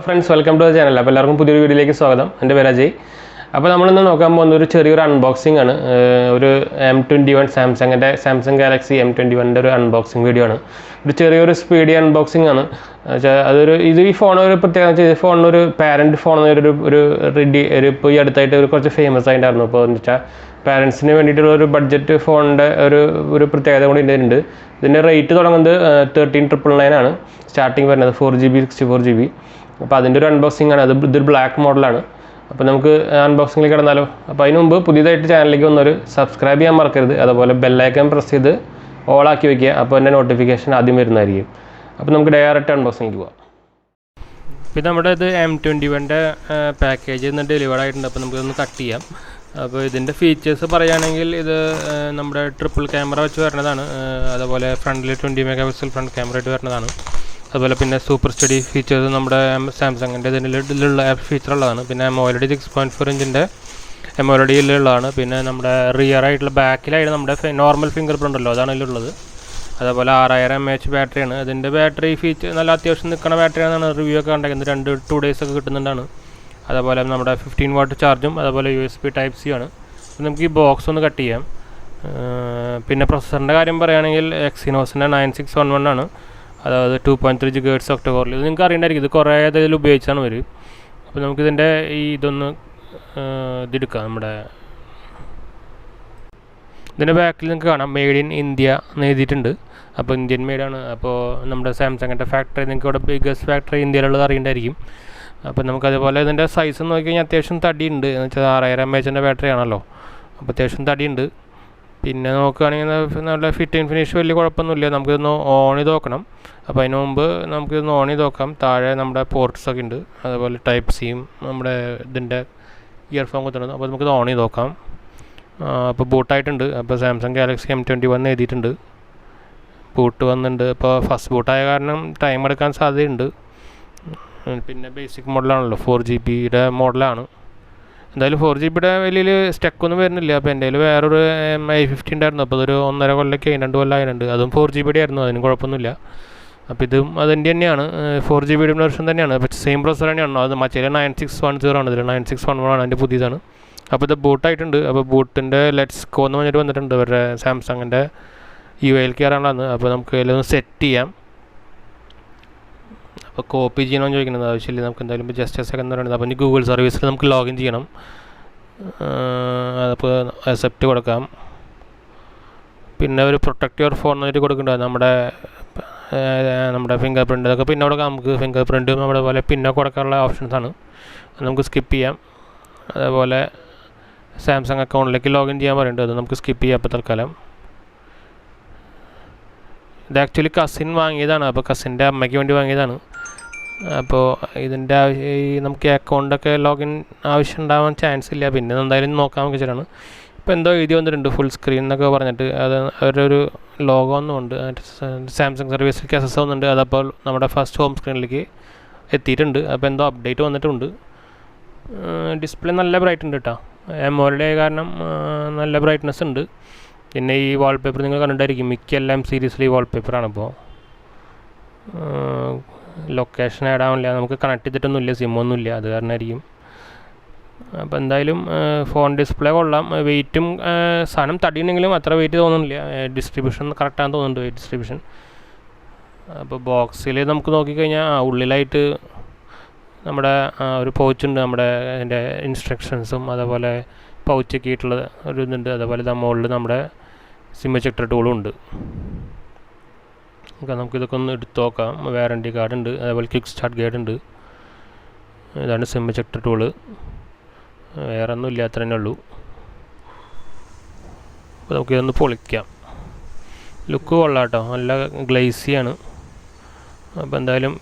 Friends, welcome to the channel. അപ്പോൾ എല്ലാവർക്കും പുതിയൊരു വീഡിയോയിലേക്ക് സ്വാഗതം. എൻ്റെ പേര് അജയ്. അപ്പോൾ നമ്മളിന്ന് നോക്കാൻ പോകുന്ന ഒരു ചെറിയൊരു അൺബോക്സിംഗ് ആണ്. ഒരു M21 സാംസങ് ഗാലക്സി M21ൻ്റെ ഒരു അൺബോക്സിംഗ് വീഡിയോ ആണ്. ഒരു ചെറിയൊരു സ്പീഡി അൺബോക്സിംഗ് ആണ്. ഈ ഫോൺ ഒരു പ്രത്യേകത ഫോണിനൊരു പാരൻറ്റ് ഫോൺ ഒരു ഇപ്പോൾ ഈ അടുത്തായിട്ട് കുറച്ച് ഫേമസ് ആയിട്ടുണ്ടായിരുന്നു. അപ്പോൾ എന്ന് വെച്ചാൽ പാരൻസിന് വേണ്ടിയിട്ടുള്ള ഒരു ബഡ്ജറ്റ് ഫോണിൻ്റെ ഒരു പ്രത്യേകത കൂടി ഇതിൻ്റെ ഇതിൻ്റെ റേറ്റ് തുടങ്ങുന്നത് 13,999 ആണ്. സ്റ്റാർട്ടിങ് വരുന്നത് 4GB 64GB. അപ്പോൾ അതിൻ്റെ ഒരു അൺബോക്സിംഗ് ആണ്. ഇതൊരു ബ്ലാക്ക് മോഡലാണ്. അപ്പോൾ നമുക്ക് അൺബോക്സിങ്ങിലേക്ക് കിടന്നാലോ. അപ്പോൾ അതിന് മുമ്പ് പുതിയതായിട്ട് ചാനലിലേക്ക് വന്നൊരു സബ്സ്ക്രൈബ് ചെയ്യാൻ മറക്കരുത്. അതുപോലെ ബെല്ലൈക്കൺ പ്രസ് ചെയ്ത് ഓളാക്കി വയ്ക്കുക. അപ്പോൾ എൻ്റെ നോട്ടിഫിക്കേഷൻ ആദ്യം വരുന്നതായിരിക്കും. അപ്പോൾ നമുക്ക് ഡയറക്റ്റ് അൺബോക്സിങ്ങിലേക്ക് പോകാം. ഇപ്പോൾ നമ്മുടെ ഇത് M21ൻ്റെ പാക്കേജ് ഇന്ന് ഡെലിവേർഡ് ആയിട്ടുണ്ട്. അപ്പോൾ നമുക്കിതൊന്ന് കട്ട് ചെയ്യാം. അപ്പോൾ ഇതിൻ്റെ ഫീച്ചേഴ്സ് പറയുകയാണെങ്കിൽ ഇത് നമ്മുടെ ട്രിപ്പിൾ ക്യാമറ വെച്ച് വരുന്നതാണ്. അതുപോലെ ഫ്രണ്ടിൽ 20 മെഗാപിക്സൽ ഫ്രണ്ട് ക്യാമറ ആയിട്ട് വരുന്നതാണ്. അതുപോലെ പിന്നെ സൂപ്പർ സ്റ്റഡി ഫീച്ചേഴ്സ് നമ്മുടെ സാംസങ്ങിൻ്റെ ഇതിലുള്ള ഫീച്ചറുള്ളതാണ്. പിന്നെ Amoled 6.4 ഇഞ്ചിൻ്റെ Amoled പിന്നെ നമ്മുടെ റിയർ ആയിട്ടുള്ള ബാക്കിലായിട്ട് നമ്മുടെ നോർമൽ ഫിംഗർ പ്രിൻ്റ് ഉണ്ടല്ലോ, അതാണ് ഇതിലുള്ളത്. അതുപോലെ 6000 mAh ബാറ്ററിയാണ്. ഇതിൻ്റെ ബാറ്ററി ഫീച്ചർ നല്ല അത്യാവശ്യം നിൽക്കുന്ന ബാറ്ററിയാണെന്നാണ് റിവ്യൂ ഒക്കെ കണ്ടേക്കുന്നത്. 2 days ഒക്കെ കിട്ടുന്നുണ്ടാണ്. അതുപോലെ നമ്മുടെ 15 വാട്ട് ചാർജും അതുപോലെ USB Type-C ആണ്. നമുക്ക് ഈ ബോക്സ് ഒന്ന് കട്ട് ചെയ്യാം. പിന്നെ പ്രൊസസ്സറിൻ്റെ കാര്യം പറയുകയാണെങ്കിൽ Exynosൻ്റെ 9611 ആണ്. അതായത് 2.3 GHz Octa-Core. ഇത് നിങ്ങൾക്ക് അറിയേണ്ടായിരിക്കും, ഇത് കുറേ ഇതിൽ ഉപയോഗിച്ചാണ് വരും. അപ്പോൾ നമുക്കിതിൻ്റെ ഇതൊന്ന് ഇതെടുക്കാം. ഇതിൻ്റെ ബാക്കിൽ നിങ്ങൾക്ക് കാണാം മെയ്ഡ് ഇൻ ഇന്ത്യ എന്ന് എഴുതിയിട്ടുണ്ട്. അപ്പോൾ ഇന്ത്യൻ മെയ്ഡാണ്. അപ്പോൾ നമ്മുടെ സാംസങ്ങിൻ്റെ ഫാക്ടറി നിങ്ങൾക്ക് ഇവിടെ ബിഗ്ഗസ്റ്റ് ഫാക്ടറി ഇന്ത്യയിലുള്ളത് അറിയേണ്ടായിരിക്കും. അപ്പോൾ നമുക്കതുപോലെ ഇതിൻ്റെ സൈസ് നോക്കി കഴിഞ്ഞാൽ അത്യാവശ്യം തടിയുണ്ട്. എന്ന് വെച്ചാൽ 6000 mAh ബാറ്ററി ആണല്ലോ, അപ്പോൾ അത്യാവശ്യം തടിയുണ്ട്. പിന്നെ നോക്കുകയാണെങ്കിൽ നല്ല ഫിറ്റ് ആൻഡ് ഫിനിഷ് വലിയ കുഴപ്പമൊന്നുമില്ല. നമുക്കിതൊന്ന് ഓൺ ചെയ്ത് നോക്കണം. അപ്പോൾ അതിന് മുമ്പ് നമുക്കിതൊന്ന് ഓൺ ചെയ്ത് നോക്കാം. താഴെ നമ്മുടെ പോർട്ട്സൊക്കെ ഉണ്ട്. അതുപോലെ Type-Cയും നമ്മുടെ ഇതിൻ്റെ ഇയർഫോൺ കുത്തുന്നത്. അപ്പോൾ നമുക്കിത് ഓൺ ചെയ്ത് നോക്കാം. അപ്പോൾ ബൂട്ടായിട്ടുണ്ട്. അപ്പോൾ സാംസങ് ഗാലക്സി M21 എഴുതിയിട്ടുണ്ട്. ബൂട്ട് വന്നിട്ടുണ്ട്. ഇപ്പോൾ ഫസ്റ്റ് ബൂട്ടായ കാരണം ടൈം എടുക്കാൻ സാധ്യതയുണ്ട്. പിന്നെ ബേസിക് മോഡലാണല്ലോ, 4GBയുടെ മോഡലാണ്. എന്തായാലും 4GBയുടെ വലിയ സ്റ്റെക്കൊന്നും വരുന്നില്ല. അപ്പോൾ എൻ്റെ കയ്യിൽ വേറൊരു i50 ഉണ്ടായിരുന്നു. അപ്പോൾ അതൊരു 1.5 കൊല്ലമൊക്കെ 2 കൊല്ലം ആയിട്ടുണ്ട്. അതും 4GBയുടെ ആയിരുന്നു, അതിന് കുഴപ്പമൊന്നുമില്ല. അപ്പോൾ ഇതും അതിൻ്റെ തന്നെയാണ്, 4GBയുടെ വെർഷൻ തന്നെയാണ്. അപ്പോൾ സെയിം പ്രൊസസ്സർ തന്നെയാണോ, അത് മറ്റേ 9610 ആണ്. ഇതിൽ 9611 ആണ്, അതിൻ്റെ പുതിയതാണ്. അപ്പോൾ ഇത് ബൂട്ടായിട്ടുണ്ട്. അപ്പോൾ ബൂട്ടിൻ്റെ ലെറ്റ്സ് ഗോ എന്ന് പറഞ്ഞിട്ട് വന്നിട്ടുണ്ട്. അവരുടെ സാംസങ്ങിൻ്റെ UIയിൽ കയറാനുള്ളതാണ്. അപ്പോൾ നമുക്ക് അതിലൊന്ന് സെറ്റ് ചെയ്യാം. അപ്പോൾ കോപ്പി ചെയ്യണമെന്ന് ചോദിക്കുന്നത് ആവശ്യമില്ല. നമുക്ക് എന്തായാലും ഇപ്പോൾ ജസ്റ്റ് സെക്കൻഡ് പറയുന്നത്. അപ്പോൾ ഇനി ഗൂഗിൾ സർവീസിൽ നമുക്ക് ലോഗിൻ ചെയ്യണം. അതപ്പോൾ അക്സെപ്റ്റ് കൊടുക്കാം. പിന്നെ ഒരു പ്രൊട്ടക്റ്റ് യുവർ ഫോൺ എന്നിട്ട് കൊടുക്കേണ്ടത് നമ്മുടെ ഫിംഗർ പ്രിൻ്റ്. അതൊക്കെ പിന്നെ കൊടുക്കാം. നമുക്ക് ഫിംഗർ പ്രിൻറ്റും നമ്മുടെ പോലെ പിന്നെ കൊടുക്കാനുള്ള ഓപ്ഷൻസാണ്. നമുക്ക് സ്കിപ്പ് ചെയ്യാം. അതേപോലെ സാംസങ് അക്കൗണ്ടിലേക്ക് ലോഗിൻ ചെയ്യാൻ പറയുന്നുണ്ട്. അത് നമുക്ക് സ്കിപ്പ് ചെയ്യാം ഇപ്പോൾ തൽക്കാലം. ഇത് ആക്ച്വലി കസിൻ വാങ്ങിയതാണ്. അപ്പോൾ കസിൻ്റെ അമ്മയ്ക്ക് വേണ്ടി വാങ്ങിയതാണ്. അപ്പോൾ ഇതിൻ്റെ നമുക്ക് അക്കൗണ്ടൊക്കെ ലോഗിൻ ആവശ്യം ഉണ്ടാവാൻ ചാൻസ് ഇല്ല. പിന്നെ എന്തായാലും നോക്കാൻ വെച്ചിട്ടാണ്. ഇപ്പോൾ എന്തോ എഴുതി വന്നിട്ടുണ്ട് ഫുൾ സ്ക്രീൻ എന്നൊക്കെ പറഞ്ഞിട്ട്. അത് അവരൊരു ലോഗോ ഒന്നുമുണ്ട്. സാംസങ് സർവീസിലേക്ക് അക്സസ് ആവുന്നുണ്ട്. അതപ്പോൾ നമ്മുടെ ഫസ്റ്റ് ഹോം സ്ക്രീനിലേക്ക് എത്തിയിട്ടുണ്ട്. അപ്പോൾ എന്തോ അപ്ഡേറ്റ് വന്നിട്ടുണ്ട്. ഡിസ്പ്ലേ നല്ല ബ്രൈറ്റ് ഉണ്ട് കേട്ടോ. Amoled കാരണം നല്ല ബ്രൈറ്റ്നസ് ഉണ്ട്. പിന്നെ ഈ വാൾപേപ്പർ നിങ്ങൾ കണ്ടിട്ടായിരിക്കും, മിക്ക എല്ലാം സീരീസിൽ ഈ വാൾപേപ്പറാണ്. ഇപ്പോൾ ലൊക്കേഷൻ ആഡ് ആവില്ല, നമുക്ക് കണക്ട് ചെയ്തിട്ടൊന്നുമില്ല, സിമ്മൊന്നുമില്ല, അത് കാരണമായിരിക്കും. അപ്പോൾ എന്തായാലും ഫോൺ ഡിസ്പ്ലേ കൊള്ളാം. വെയിറ്റും സാധനം തടിയുണ്ടെങ്കിലും അത്ര വെയിറ്റ് തോന്നുന്നില്ല. ഡിസ്ട്രിബ്യൂഷൻ കറക്റ്റാണെന്ന് തോന്നുന്നുണ്ട്, വെയിറ്റ് ഡിസ്ട്രിബ്യൂഷൻ. അപ്പോൾ ബോക്സിൽ നമുക്ക് നോക്കിക്കഴിഞ്ഞാൽ ഉള്ളിലായിട്ട് നമ്മുടെ ഒരു പൗച്ചുണ്ട്. നമ്മുടെ അതിൻ്റെ ഇൻസ്ട്രക്ഷൻസും അതേപോലെ പൗച്ചൊക്കെ ആയിട്ടുള്ള ഒരു ഇതുണ്ട്. അതേപോലെ മുകളിൽ നമ്മുടെ സിം ചെക്ടർ ടൂളും ഉണ്ട്. നമുക്കിതൊക്കെ ഒന്ന് എടുത്ത് നോക്കാം. വാറണ്ടി കാർഡ് ഉണ്ട്, അതേപോലെ ക്വിക്ക് സ്റ്റാർട്ട് ഗൈഡ് ഉണ്ട്. ഇതാണ് സിം ചെക്ടർ ടൂള്. വേറെ ഒന്നും ഇല്ല, അത്ര തന്നെ ഉള്ളൂ. അപ്പോൾ നമുക്കിതൊന്ന് പൊളിക്കാം. ലുക്ക് കൊള്ളാം കേട്ടോ, നല്ല ഗ്ലേസിയാണ്. അപ്പോൾ എന്തായാലും